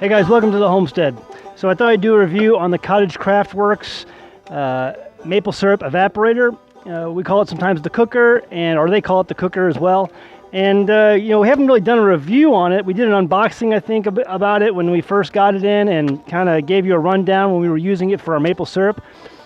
Hey guys, welcome to the Homestead. So I thought I'd do a review on the Cottage Craftworks maple syrup evaporator. We call it sometimes the cooker, or they call it the cooker as well. And we haven't really done a review on it. We did an unboxing, I think, about it when we first got it in, and kind of gave you a rundown when we were using it for our maple syrup.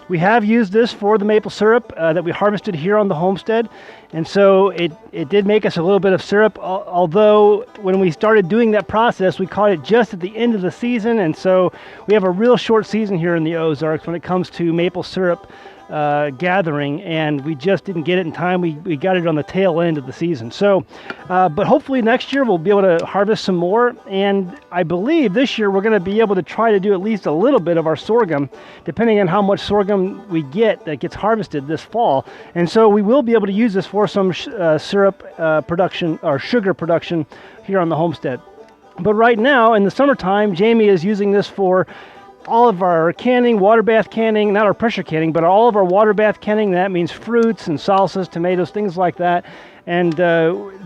We have used this for the maple syrup that we harvested here on the homestead, and so it did make us a little bit of syrup, although when we started doing that process, we caught it just at the end of the season, and so we have a real short season here in the Ozarks when it comes to maple syrup gathering, and we just didn't get it in time. We got it on the tail end of the season. So, but hopefully next year we'll be able to harvest some more, and I believe this year we're going to be able to try to do at least a little bit of our sorghum, depending on how much sorghum we get that gets harvested this fall. And so we will be able to use this for some syrup production, or sugar production, here on the homestead. But right now, in the summertime, Jamie is using this for all of our canning, water bath canning, not our pressure canning, but all of our water bath canning. That means fruits and salsas, tomatoes, things like that. And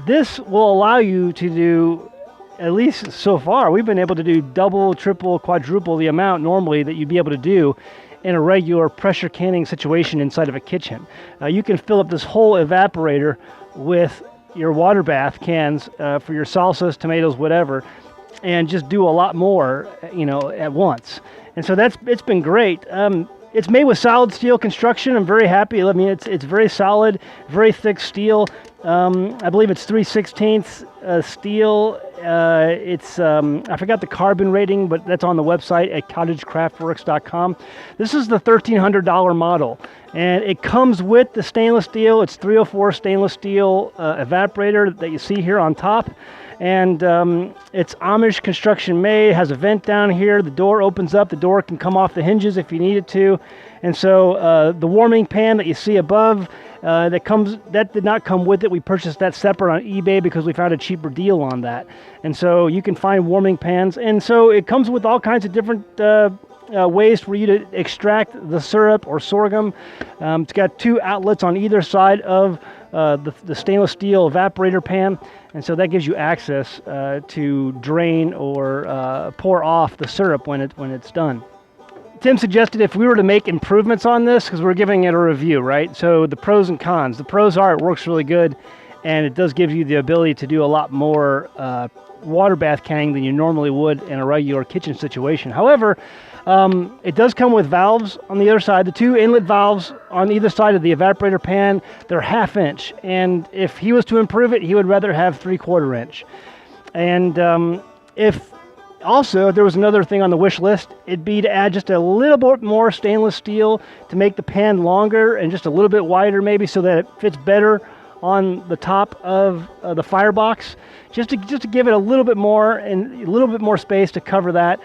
this will allow you to do, at least so far, we've been able to do double, triple, quadruple the amount normally that you'd be able to do in a regular pressure canning situation inside of a kitchen. You can fill up this whole evaporator with your water bath cans for your salsas, tomatoes, whatever, and just do a lot more, at once. And so it's been great. It's made with solid steel construction. I'm very happy. I mean, it's very solid, very thick steel. I believe it's 3/16 steel. I forgot the carbon rating, but that's on the website at cottagecraftworks.com. This is the $1,300 model, and it comes with the stainless steel. It's 304 stainless steel evaporator that you see here on top. And it's Amish construction made. It has a vent down here. The door opens up. The door can come off the hinges if you need it to. And so the warming pan that you see above, that did not come with it. We purchased that separate on eBay because we found a cheaper deal on that. And so you can find warming pans. And so it comes with all kinds of different ways for you to extract the syrup or sorghum. It's got two outlets on either side of the stainless steel evaporator pan, and so that gives you access to drain or pour off the syrup when it's done. Tim suggested if we were to make improvements on this, because we're giving it a review, right? So the pros and cons. The pros are it works really good, and it does give you the ability to do a lot more water bath canning than you normally would in a regular kitchen situation. However, it does come with valves on the other side. The two inlet valves on either side of the evaporator pan, they're 1/2 inch. And if he was to improve it, he would rather have 3/4 inch. And if there was another thing on the wish list, it'd be to add just a little bit more stainless steel to make the pan longer and just a little bit wider maybe, so that it fits better on the top of the firebox, just to give it a little bit more and a little bit more space to cover that.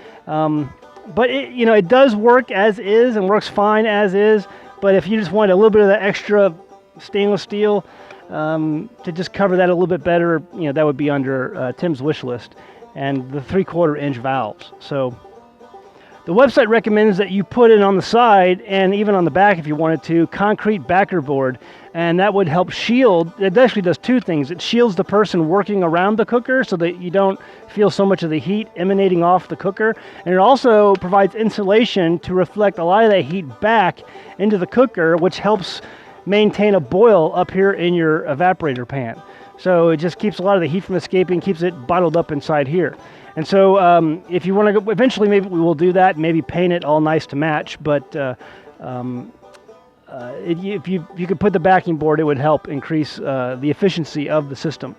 But it does work as is and works fine as is. But if you just want a little bit of that extra stainless steel to just cover that a little bit better, that would be under Tim's wish list, and the 3/4 inch valves. So the website recommends that you put it on the side and even on the back if you wanted to, concrete backer board, and that would help shield. It actually does two things. It shields the person working around the cooker so that you don't feel so much of the heat emanating off the cooker, and it also provides insulation to reflect a lot of that heat back into the cooker, which helps maintain a boil up here in your evaporator pan. So it just keeps a lot of the heat from escaping, keeps it bottled up inside here. And so if you want to go, eventually maybe we will do that, maybe paint it all nice to match, but if you could put the backing board, it would help increase the efficiency of the system.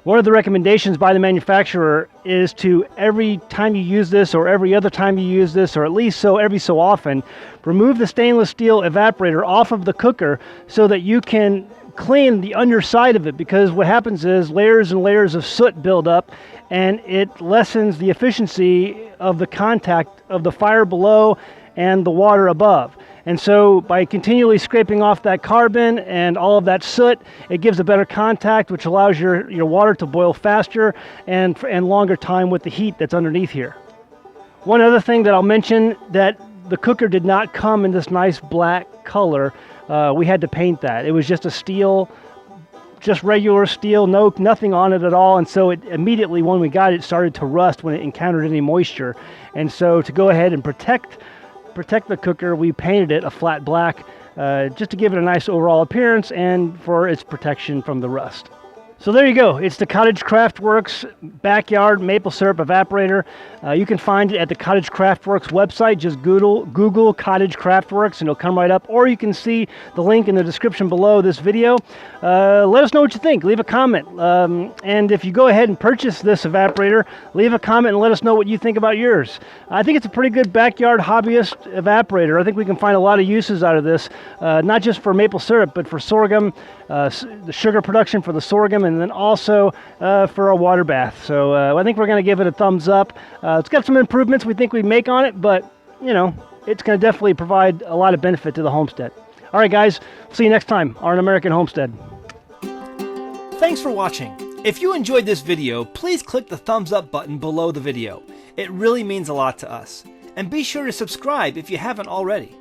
One of the recommendations by the manufacturer is to, every time you use this or every other time you use this, or at least every so often, remove the stainless steel evaporator off of the cooker so that you can clean the underside of it, because what happens is layers and layers of soot build up, and it lessens the efficiency of the contact of the fire below and the water above. And so by continually scraping off that carbon and all of that soot, it gives a better contact, which allows your water to boil faster and longer time with the heat that's underneath here. One other thing that I'll mention, that the cooker did not come in this nice black color. We had to paint that. It was just a steel just regular steel, nothing on it at all. And so it immediately, when we got it, started to rust when it encountered any moisture. And so to go ahead and protect the cooker, we painted it a flat black just to give it a nice overall appearance and for its protection from the rust. So there you go. It's the Cottage Craftworks Backyard Maple Syrup Evaporator. You can find it at the Cottage Craftworks website. Just Google Cottage Craftworks and it'll come right up. Or you can see the link in the description below this video. Let us know what you think. Leave a comment. And if you go ahead and purchase this evaporator, leave a comment and let us know what you think about yours. I think it's a pretty good backyard hobbyist evaporator. I think we can find a lot of uses out of this, not just for maple syrup, but for sorghum, the sugar production for the sorghum, and then also for a water bath. So I think we're going to give it a thumbs up. It's got some improvements we think we make on it, but you know, it's going to definitely provide a lot of benefit to the homestead. All right, guys, see you next time on An American Homestead. Thanks for watching. If you enjoyed this video, please click the thumbs up button below the video. It really means a lot to us. And be sure to subscribe if you haven't already.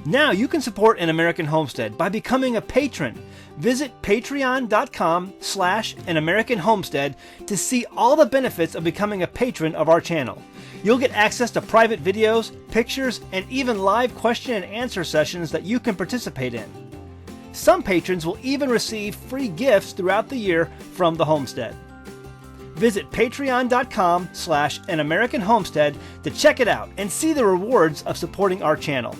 Now you can support An American Homestead by becoming a patron. Visit patreon.com/AnAmericanHomestead to see all the benefits of becoming a patron of our channel. You'll get access to private videos, pictures, and even live question and answer sessions that you can participate in. Some patrons will even receive free gifts throughout the year from the homestead. Visit patreon.com/AnAmericanHomestead to check it out and see the rewards of supporting our channel.